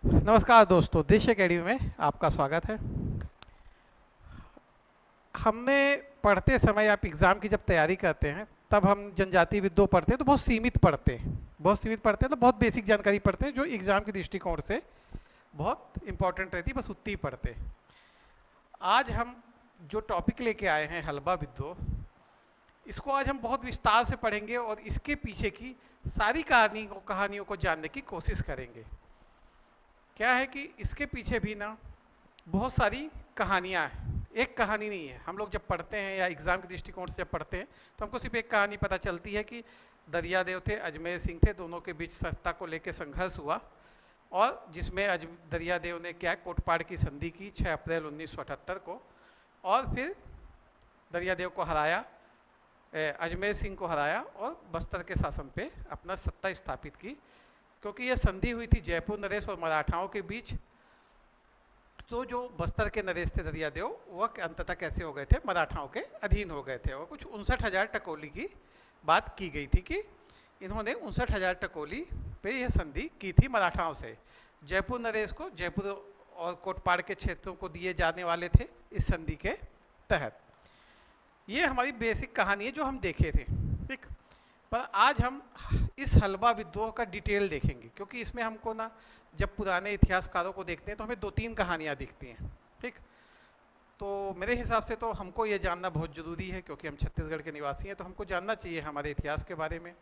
नमस्कार दोस्तों, देश एकेडमी में आपका स्वागत है। हमने पढ़ते समय, आप एग्ज़ाम की जब तैयारी करते हैं तब हम जनजातीय विद्रोह पढ़ते हैं तो बहुत सीमित पढ़ते हैं, तो बहुत बेसिक जानकारी पढ़ते हैं जो एग्ज़ाम के दृष्टिकोण से बहुत इंपॉर्टेंट रहती है, बस उतनी ही पढ़ते हैं। आज हम जो टॉपिक लेके आए हैं हलबा विद्रोह, इसको आज हम बहुत विस्तार से पढ़ेंगे और इसके पीछे की सारी कहानियों को जानने की कोशिश करेंगे। क्या है कि इसके पीछे भी ना बहुत सारी कहानियाँ हैं, एक कहानी नहीं है। हम लोग जब पढ़ते हैं या एग्ज़ाम के दृष्टिकोण से जब पढ़ते हैं तो हमको सिर्फ एक कहानी पता चलती है कि दरियादेव थे, अजमेर सिंह थे, दोनों के बीच सत्ता को लेकर संघर्ष हुआ और जिसमें दरियादेव ने क्या कोटपाड़ की संधि की 6 अप्रैल 1978 को, और फिर दरियादेव को हराया, अजमेर सिंह को हराया और बस्तर के शासन पे अपना सत्ता स्थापित की। क्योंकि यह संधि हुई थी जयपुर नरेश और मराठाओं के बीच, तो जो बस्तर के नरेश थे दरियादेव, वह अंततः कैसे हो गए थे, मराठाओं के अधीन हो गए थे। और कुछ 59,000 टकोली की बात की गई थी कि इन्होंने 59,000 टकोली पे यह संधि की थी मराठाओं से। जयपुर नरेश को जयपुर और कोटपाड़ के क्षेत्रों को दिए जाने वाले थे इस संधि के तहत। ये हमारी बेसिक कहानी है जो हम देखे थे, ठीक। पर आज हम इस हलवा विद्रोह का डिटेल देखेंगे, क्योंकि इसमें हमको ना, जब पुराने इतिहासकारों को देखते हैं तो हमें 2-3 कहानियाँ दिखती हैं, ठीक। तो मेरे हिसाब से तो हमको ये जानना बहुत ज़रूरी है, क्योंकि हम छत्तीसगढ़ के निवासी हैं तो हमको जानना चाहिए हमारे इतिहास के बारे में।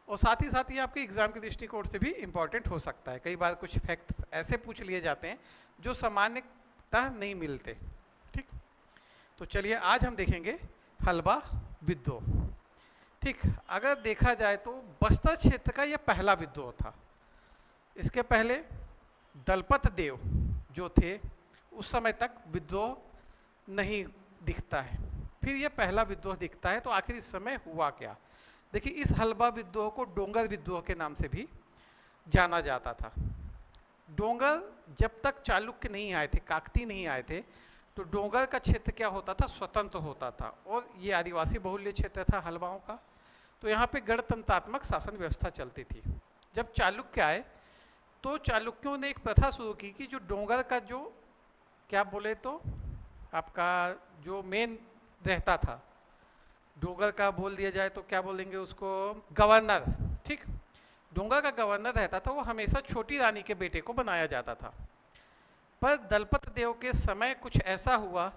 और साथ ही आपके एग्ज़ाम के दृष्टिकोण से भी इम्पॉर्टेंट हो सकता है। कई बार कुछ फैक्ट ऐसे पूछ लिए जाते हैं जो सामान्यतः नहीं मिलते, ठीक। तो चलिए आज हम देखेंगे हलवा विद्रोह, ठीक। अगर देखा जाए तो बस्तर क्षेत्र का यह पहला विद्रोह था। इसके पहले दलपत देव जो थे उस समय तक विद्रोह नहीं दिखता है, फिर यह पहला विद्रोह दिखता है। तो आखिर इस समय हुआ क्या? देखिए, इस हलवा विद्रोह को डोंगर विद्रोह के नाम से भी जाना जाता था। डोंगर जब तक चालुक्य नहीं आए थे, काकती नहीं आए थे, तो डोंगर का क्षेत्र क्या होता था, स्वतंत्र होता था। और ये आदिवासी बहुल्य क्षेत्र था हलवाओं का, तो यहाँ पे गणतंत्रात्मक शासन व्यवस्था चलती थी। जब चालुक्य आए तो चालुक्यों ने एक प्रथा शुरू की कि जो डोंगर का जो, क्या बोले तो, आपका जो मेन रहता था, डोंगर का बोल दिया जाए तो क्या बोलेंगे उसको, गवर्नर, ठीक। डोंगर का गवर्नर रहता था, वो हमेशा छोटी रानी के बेटे को बनाया जाता था। पर दलपत देव के समय कुछ ऐसा हुआ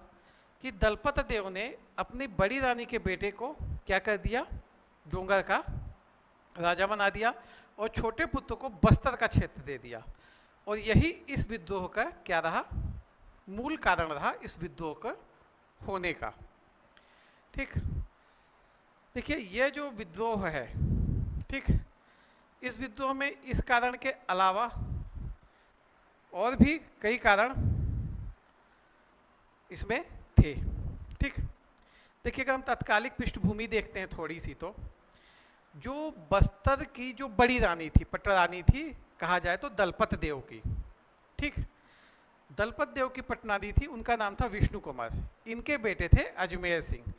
कि दलपत देव ने अपनी बड़ी रानी के बेटे को क्या कर दिया, डोंगर का राजा बना दिया और छोटे पुत्र को बस्तर का क्षेत्र दे दिया। और यही इस विद्रोह का क्या रहा, मूल कारण रहा इस विद्रोह का होने का, ठीक। देखिए, यह जो विद्रोह है, ठीक, इस विद्रोह में इस कारण के अलावा और भी कई कारण इसमें थे, ठीक। देखिए, अगर हम तत्कालिक पृष्ठभूमि देखते हैं थोड़ी सी, तो जो बस्तर की जो बड़ी रानी थी, पटरानी थी, कहा जाए तो दलपत देव की, ठीक। दलपत देव की पटरानी थी, उनका नाम था विष्णु कुमार। इनके बेटे थे अजमेर सिंह।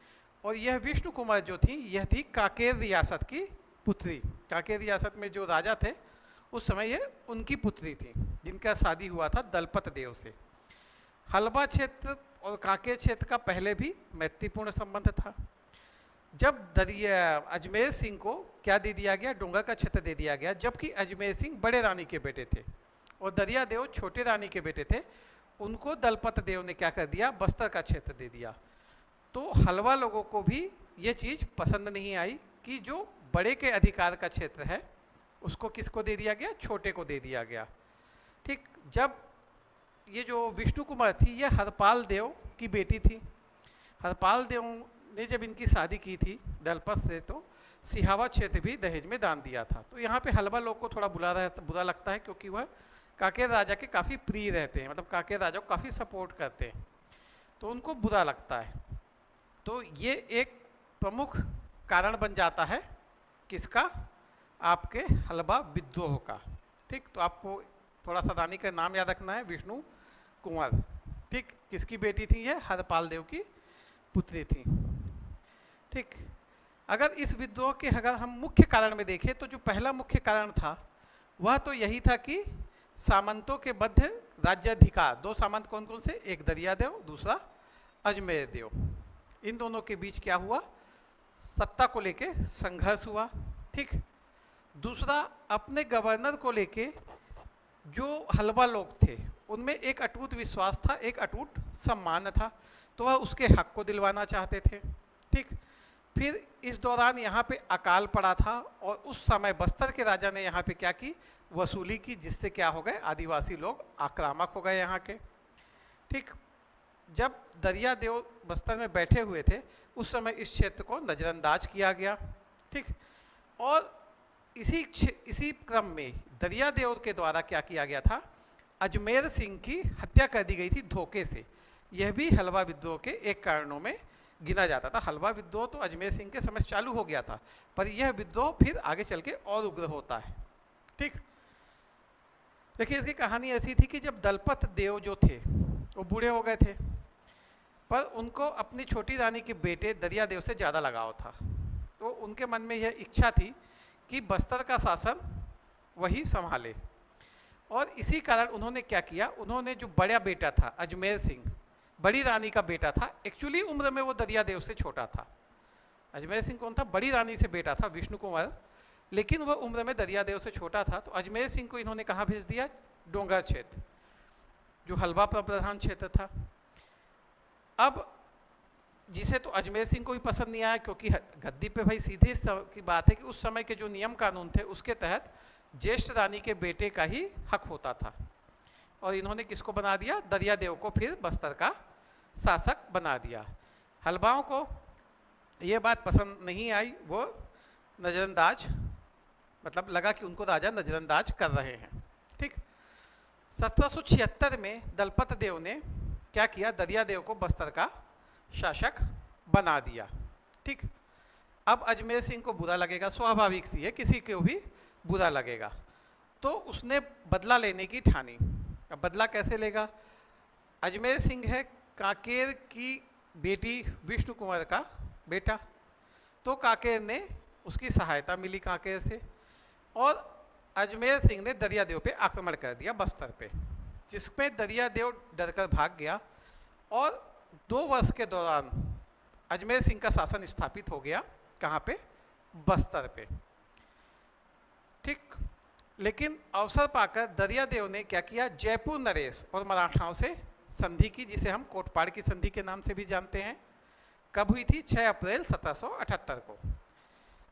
और यह विष्णु कुमार जो थी, यह थी कांकेर रियासत की पुत्री। कांकेर रियासत में जो राजा थे उस समय यह उनकी पुत्री थी, जिनका शादी हुआ था दलपत देव से। हलबा क्षेत्र और कांकेर क्षेत्र का पहले भी मैत्रीपूर्ण संबंध था। जब अजमेर सिंह को क्या दे दिया गया, डोंगर का क्षेत्र दे दिया गया, जबकि अजमेर सिंह बड़े रानी के बेटे थे और दरियादेव छोटे रानी के बेटे थे, उनको दलपत देव ने क्या कर दिया, बस्तर का क्षेत्र दे दिया। तो हलवा लोगों को भी ये चीज़ पसंद नहीं आई कि जो बड़े के अधिकार का क्षेत्र है उसको किसको दे दिया गया, छोटे को दे दिया गया, ठीक। जब ये जो विष्णु कुमार थी, ये हरपाल देव की बेटी थी। हरपाल देव ने जब इनकी शादी की थी दलपत से, तो सिहावा क्षेत्र भी दहेज में दान दिया था। तो यहाँ पे हलवा लोग को थोड़ा बुरा लगता है, क्योंकि वह कांकेर राजा के काफ़ी प्रिय रहते हैं, मतलब कांकेर राजा को काफ़ी सपोर्ट करते हैं, तो उनको बुरा लगता है। तो ये एक प्रमुख कारण बन जाता है किसका, आपके हलवा विद्रोह का, ठीक। तो आपको थोड़ा सा रानी का नाम याद रखना है, विष्णु कुंवर, ठीक। किसकी बेटी थी ये, हरपाल देव की पुत्री थी, ठीक। अगर इस विद्रोह के अगर हम मुख्य कारण में देखें तो जो पहला मुख्य कारण था वह तो यही था कि सामंतों के मध्य राज्याधिकार, दो सामंत कौन कौन से, एक दरियादेव, दूसरा अजमेर देव, इन दोनों के बीच क्या हुआ, सत्ता को लेके संघर्ष हुआ। ठीक, दूसरा अपने गवर्नर को लेके जो हलवा लोग थे उनमें एक अटूट विश्वास था, एक अटूट सम्मान था, तो वह उसके हक को दिलवाना चाहते थे। ठीक, फिर इस दौरान यहाँ पे अकाल पड़ा था और उस समय बस्तर के राजा ने यहाँ पे क्या की, वसूली की, जिससे क्या हो गए, आदिवासी लोग आक्रामक हो गए यहाँ के। ठीक, जब दरियादेव बस्तर में बैठे हुए थे उस समय इस क्षेत्र को नज़रअंदाज किया गया। ठीक, और इसी क्रम में दरियादेव के द्वारा क्या किया गया था, अजमेर सिंह की हत्या कर दी गई थी धोखे से। यह भी हलवा विद्रोह के एक कारणों में गिना जाता था। हलवा विद्रोह तो अजमेर सिंह के समय चालू हो गया था, पर यह विद्रोह फिर आगे चल के और उग्र होता है। ठीक, देखिए इसकी कहानी ऐसी थी कि जब दलपत देव जो थे वो बूढ़े हो गए थे, पर उनको अपनी छोटी रानी के बेटे दरियादेव से ज़्यादा लगाव था, तो उनके मन में यह इच्छा थी कि बस्तर का शासन वही संभाले। और इसी कारण उन्होंने क्या किया, उन्होंने जो बड़ा बेटा था अजमेर सिंह, बड़ी रानी का बेटा था, एक्चुअली उम्र में वो दरियादेव से छोटा था। अजमेर सिंह कौन था, बड़ी रानी से बेटा था विष्णु कुमार, लेकिन वह उम्र में दरियादेव से छोटा था। तो अजमेर सिंह को इन्होंने कहाँ भेज दिया, डोंगर क्षेत्र, जो हलवा प्रधान क्षेत्र था। अब जिसे तो अजमेर सिंह को भी पसंद नहीं आया, क्योंकि गद्दी पे भाई सीधी की बात है कि उस समय के जो नियम कानून थे उसके तहत ज्येष्ठ रानी के बेटे का ही हक होता था, और इन्होंने किसको बना दिया, दरियादेव को फिर बस्तर का शासक बना दिया। हलवाओं को ये बात पसंद नहीं आई, वो नज़रअंदाज, मतलब लगा कि उनको राजा नज़रअंदाज कर रहे हैं। ठीक, 1776 में दलपत देव ने क्या किया, दरियादेव को बस्तर का शासक बना दिया। ठीक, अब अजमेर सिंह को बुरा लगेगा, स्वाभाविक सी है, किसी को भी बुरा लगेगा, तो उसने बदला लेने की ठानी। अब बदला कैसे लेगा, अजमेर सिंह है कांकेर की बेटी विष्णु कुमार का बेटा, तो कांकेर ने उसकी सहायता मिली कांकेर से, और अजमेर सिंह ने दरियादेव पे आक्रमण कर दिया बस्तर पे, जिसमें दरियादेव डरकर भाग गया, और 2 वर्ष के दौरान अजमेर सिंह का शासन स्थापित हो गया, कहाँ पे, बस्तर पे। ठीक, लेकिन अवसर पाकर दरियादेव ने क्या किया, जयपुर नरेश और मराठाओं से संधि की, जिसे हम कोटपाड़ की संधि के नाम से भी जानते हैं। कब हुई थी, 6 अप्रैल 1778 को।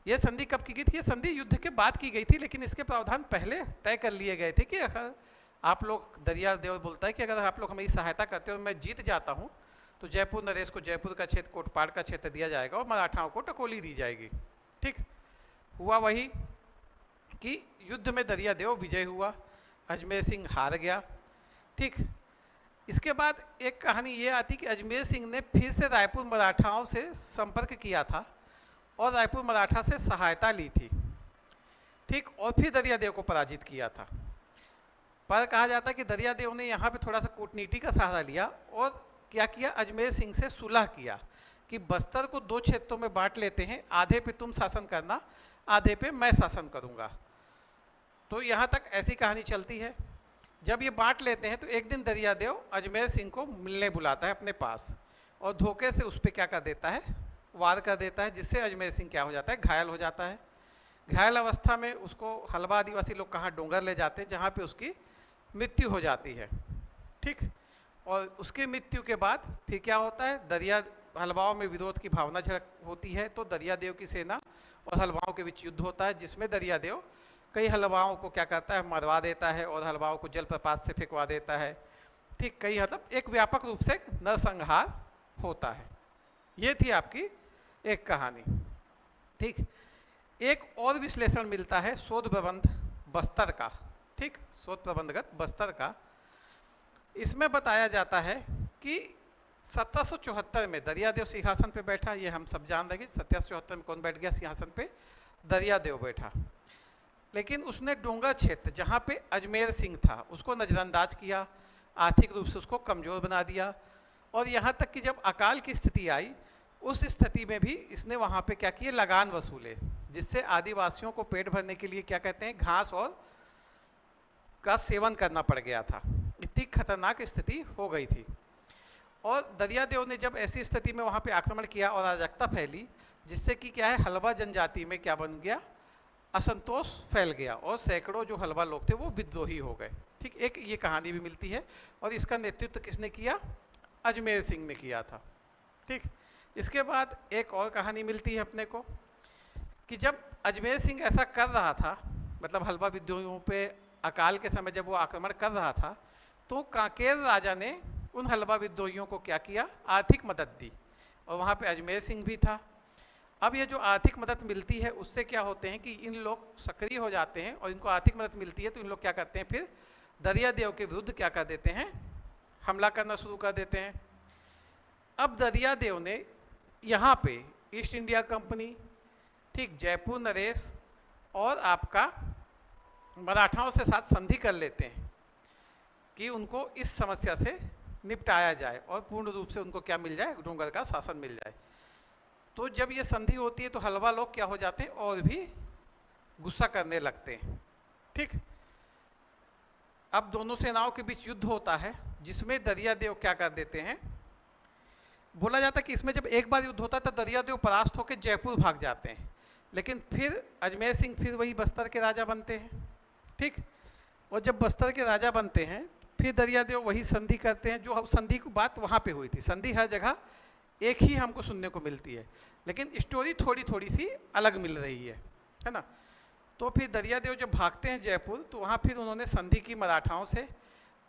यह संधि कब की गई थी, यह संधि युद्ध के बाद की गई थी, लेकिन इसके प्रावधान पहले तय कर लिए गए थे कि अगर आप लोग, दरियादेव बोलता है कि अगर आप लोग हमारी सहायता करते हो और मैं जीत जाता हूँ तो जयपुर नरेश को जयपुर का क्षेत्र, कोटपाड़ का क्षेत्र दिया जाएगा और मराठाओं को टकोली दी जाएगी। ठीक, हुआ वही कि युद्ध में दरियादेव विजय हुआ, अजमेर सिंह हार गया। ठीक, इसके बाद एक कहानी ये आती कि अजमेर सिंह ने फिर से रायपुर मराठाओं से संपर्क किया था और रायपुर मराठा से सहायता ली थी। ठीक, और फिर दरियादेव को पराजित किया था, पर कहा जाता है कि दरियादेव ने यहाँ पे थोड़ा सा कूटनीति का सहारा लिया और क्या किया, अजमेर सिंह से सुलह किया कि बस्तर को 2 क्षेत्रों में बांट लेते हैं, आधे पे तुम शासन करना, आधे पे मैं शासन करूँगा। तो यहाँ तक ऐसी कहानी चलती है। जब ये बांट लेते हैं तो एक दिन दरियादेव अजमेर सिंह को मिलने बुलाता है अपने पास, और धोखे से उस पर क्या कर देता है, वार कर देता है, जिससे अजमेर सिंह क्या हो जाता है, घायल हो जाता है। घायल अवस्था में उसको हलवा आदिवासी लोग कहाँ, डोंगर ले जाते हैं, जहाँ पे उसकी मृत्यु हो जाती है। ठीक, और उसकी मृत्यु के बाद फिर क्या होता है, हलवाओं में विरोध की भावना झलक होती है, तो दरियादेव की सेना और हलवाओं के बीच युद्ध होता है, जिसमें दरियादेव कई हलवाओं को क्या करता है, मरवा देता है और हलवाओं को जलप्रपात से फेंकवा देता है। ठीक, कई मतलब एक व्यापक रूप से नरसंहार होता है। ये थी आपकी एक कहानी। ठीक, एक और विश्लेषण मिलता है शोध प्रबंध बस्तर का। ठीक, शोध प्रबंधगत बस्तर का, इसमें बताया जाता है कि 1774 में दरियादेव सिंहासन पे बैठा। ये हम सब जान रहे हैं कि 1774 में कौन बैठ गया सिंहासन पे, दरियादेव बैठा। लेकिन उसने डोंगर क्षेत्र जहाँ पे अजमेर सिंह था उसको नज़रअंदाज किया, आर्थिक रूप से उसको कमज़ोर बना दिया, और यहाँ तक कि जब अकाल की स्थिति आई उस स्थिति में भी इसने वहाँ पे क्या किए, लगान वसूले, जिससे आदिवासियों को पेट भरने के लिए क्या कहते हैं, घास और का सेवन करना पड़ गया था। इतनी खतरनाक स्थिति हो गई थी। और दरियादेव ने जब ऐसी स्थिति में वहाँ पे आक्रमण किया और अराजकता फैली, जिससे कि क्या है, हलवा जनजाति में क्या बन गया, असंतोष फैल गया और सैकड़ों जो हलवा लोग थे वो विद्रोही हो गए। ठीक, एक ये कहानी भी मिलती है। और इसका नेतृत्व किसने किया? अजमेर सिंह ने किया था। ठीक, इसके बाद एक और कहानी मिलती है अपने को कि जब अजमेर सिंह ऐसा कर रहा था, मतलब हलवा विद्रोहियों पे अकाल के समय जब वो आक्रमण कर रहा था, तो कांकेर राजा ने उन हलवा विद्रोहियों को क्या किया? आर्थिक मदद दी। और वहाँ पे अजमेर सिंह भी था। अब ये जो आर्थिक मदद मिलती है उससे क्या होते हैं कि इन लोग सक्रिय हो जाते हैं, और इनको आर्थिक मदद मिलती है तो इन लोग क्या करते हैं, फिर दरियादेव के विरुद्ध क्या कर देते हैं? हमला करना शुरू कर देते हैं। अब दरियादेव ने यहाँ पे ईस्ट इंडिया कंपनी, ठीक, जयपुर नरेश और आपका मराठाओं से साथ संधि कर लेते हैं कि उनको इस समस्या से निपटाया जाए और पूर्ण रूप से उनको क्या मिल जाए? डोंगर का शासन मिल जाए। तो जब ये संधि होती है तो हलवा लोग क्या हो जाते हैं? और भी गुस्सा करने लगते हैं। ठीक, अब दोनों सेनाओं के बीच युद्ध होता है, जिसमें दरियादेव क्या कर देते हैं? बोला जाता है कि इसमें जब एक बार युद्ध होता है तो दरियादेव परास्त होकर जयपुर भाग जाते हैं, लेकिन फिर अजमेर सिंह फिर वही बस्तर के राजा बनते हैं। ठीक, और जब बस्तर के राजा बनते हैं फिर दरियादेव वही संधि करते हैं, जो संधि की बात वहाँ पे हुई थी। संधि हर जगह एक ही हमको सुनने को मिलती है, लेकिन स्टोरी थोड़ी थोड़ी सी अलग मिल रही है ना। तो फिर दरियादेव जब भागते हैं जयपुर, तो वहाँ फिर उन्होंने संधि की मराठाओं से,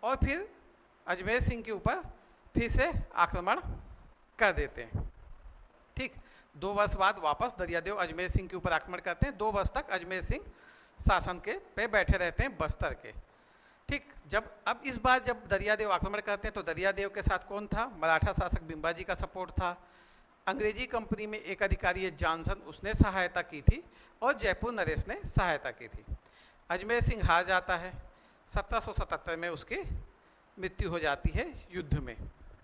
और फिर अजमेर सिंह के ऊपर फिर से आक्रमण कर देते हैं। ठीक, 2 वर्ष बाद वापस दरियादेव अजमेर सिंह के ऊपर आक्रमण करते हैं। 2 वर्ष तक अजमेर सिंह शासन के पे बैठे रहते हैं बस्तर के। ठीक, जब अब इस बार जब दरियादेव आक्रमण करते हैं तो दरियादेव के साथ कौन था? मराठा शासक बिंबाजी का सपोर्ट था। अंग्रेजी कंपनी में एक अधिकारी है जॉनसन, उसने सहायता की थी, और जयपुर नरेश ने सहायता की थी। अजमेर सिंह हार जाता है। 1777 में उसकी मृत्यु हो जाती है युद्ध में।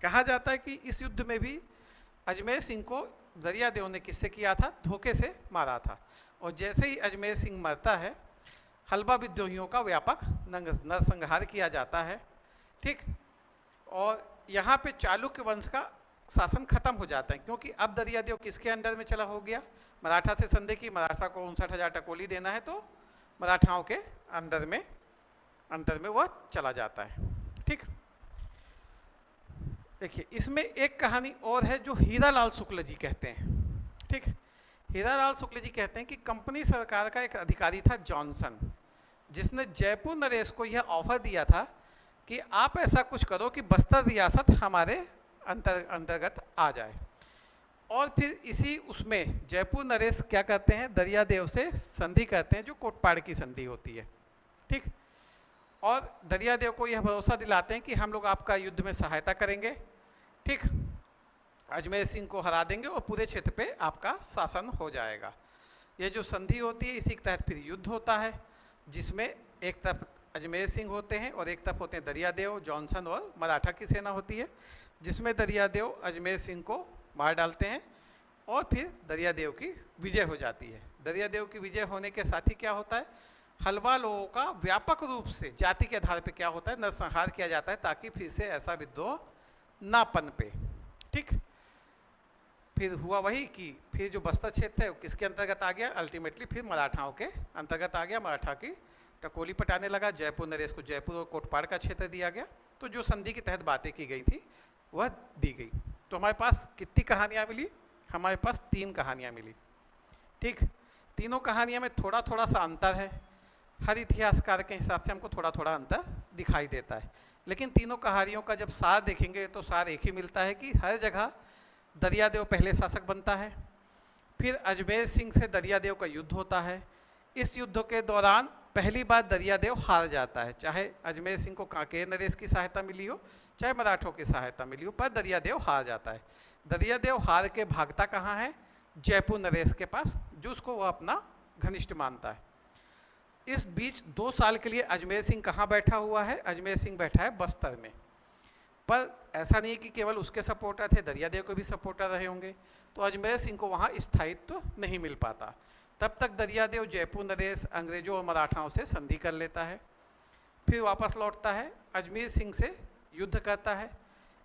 कहा जाता है कि इस युद्ध में भी अजमेर सिंह को दरियादेव ने किससे किया था? धोखे से मारा था। और जैसे ही अजमेर सिंह मरता है, हलवा विद्रोहियों का व्यापक नरसंहार किया जाता है। ठीक, और यहाँ पे चालुक्य वंश का शासन खत्म हो जाता है, क्योंकि अब दरियादेव किसके अंडर में चला हो गया? मराठा से संधि की, मराठा को 59,000 टकोली देना है, तो मराठाओं के अंदर में वह चला जाता है। ठीक, देखिए इसमें एक कहानी और है जो हीरालाल शुक्ल जी कहते हैं। ठीक, हीरालाल शुक्ल जी कहते हैं कि कंपनी सरकार का एक अधिकारी था जॉनसन, जिसने जयपुर नरेश को यह ऑफर दिया था कि आप ऐसा कुछ करो कि बस्तर रियासत हमारे अंतर्गत आ जाए। और फिर इसी उसमें जयपुर नरेश क्या करते हैं? दरियादेव से संधि करते हैं, जो कोटपाड़ की संधि होती है। ठीक, और दरियादेव को यह भरोसा दिलाते हैं कि हम लोग आपका युद्ध में सहायता करेंगे। ठीक, अजमेर सिंह को हरा देंगे और पूरे क्षेत्र पे आपका शासन हो जाएगा। ये जो संधि होती है, इसी के तहत फिर युद्ध होता है, जिसमें एक तरफ अजमेर सिंह होते हैं और एक तरफ होते हैं दरियादेव, जॉनसन और मराठा की सेना होती है, जिसमें दरियादेव अजमेर सिंह को मार डालते हैं और फिर दरियादेव की विजय हो जाती है। दरियादेव की विजय होने के साथ ही क्या होता है? हलवा लोगों का व्यापक रूप से जाति के आधार पर क्या होता है? नरसंहार किया जाता है, ताकि फिर से ऐसा विद्रोह ना पनपे। ठीक, फिर हुआ वही कि फिर जो बस्तर क्षेत्र है वो किसके अंतर्गत आ गया? अल्टीमेटली फिर मराठाओं के अंतर्गत आ गया। मराठा की टकोली पटाने लगा। जयपुर नरेश को जयपुर और कोटपाड़ का क्षेत्र दिया गया। तो जो संधि के तहत बातें की गई थी वह दी गई। तो हमारे पास कितनी कहानियाँ मिली? हमारे पास 3 कहानियाँ मिली। ठीक, तीनों कहानियों में थोड़ा थोड़ा सा अंतर है। हर इतिहासकार के हिसाब से हमको थोड़ा थोड़ा अंतर दिखाई देता है, लेकिन तीनों कहानियों का जब सार देखेंगे तो सार एक ही मिलता है कि हर जगह दरियादेव पहले शासक बनता है, फिर अजमेर सिंह से दरियादेव का युद्ध होता है। इस युद्ध के दौरान पहली बार दरियादेव हार जाता है, चाहे अजमेर सिंह को कांकेर नरेश की सहायता मिली हो, चाहे मराठों की सहायता मिली हो, पर दरियादेव हार जाता है। दरियादेव हार के भागता कहाँ है? जयपुर नरेश के पास, जो उसको वह अपना घनिष्ठ मानता है। इस बीच 2 साल के लिए अजमेर सिंह कहाँ बैठा हुआ है? अजमेर सिंह बैठा है बस्तर में। पर ऐसा नहीं कि केवल उसके सपोर्टर थे, दरियादेव को भी सपोर्टर रहे होंगे, तो अजमेर सिंह को वहाँ स्थायित्व नहीं मिल पाता। तब तक दरियादेव जयपुर नरेश, अंग्रेजों और मराठाओं से संधि कर लेता है। फिर वापस लौटता है, अजमेर सिंह से युद्ध करता है।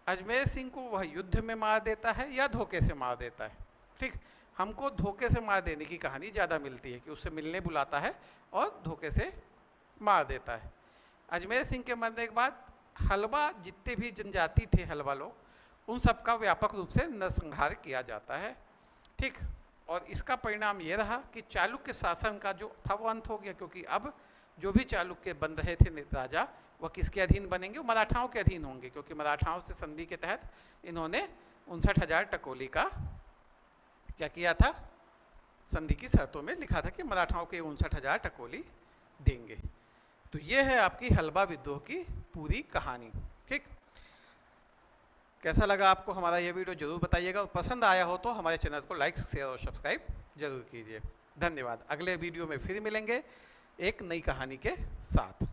अजमेर सिंह को वह युद्ध में मार देता है या धोखे से मार देता है। ठीक, हमको धोखे से मार देने की कहानी ज़्यादा मिलती है कि उससे मिलने बुलाता है और धोखे से मार देता है। अजमेर सिंह के मरने के बाद हलवा जितने भी जनजाति थे, हलवा लोग, उन सबका व्यापक रूप से नरसंहार किया जाता है। ठीक, और इसका परिणाम ये रहा कि चालुक्य शासन का जो था वो अंत हो गया, क्योंकि अब जो भी चालुक्य बन रहे थे राजा, वह किसके अधीन बनेंगे? वो मराठाओं के अधीन होंगे, क्योंकि मराठाओं से संधि के तहत इन्होंने 59,000 टकोली का क्या किया था? संधि की शर्तों में लिखा था कि मराठाओं के 59,000 टकोली देंगे। तो ये है आपकी हलवा विद्रोह की पूरी कहानी। ठीक, कैसा लगा आपको हमारा ये वीडियो जरूर बताइएगा, और पसंद आया हो तो हमारे चैनल को लाइक, शेयर और सब्सक्राइब जरूर कीजिए। धन्यवाद। अगले वीडियो में फिर मिलेंगे एक नई कहानी के साथ।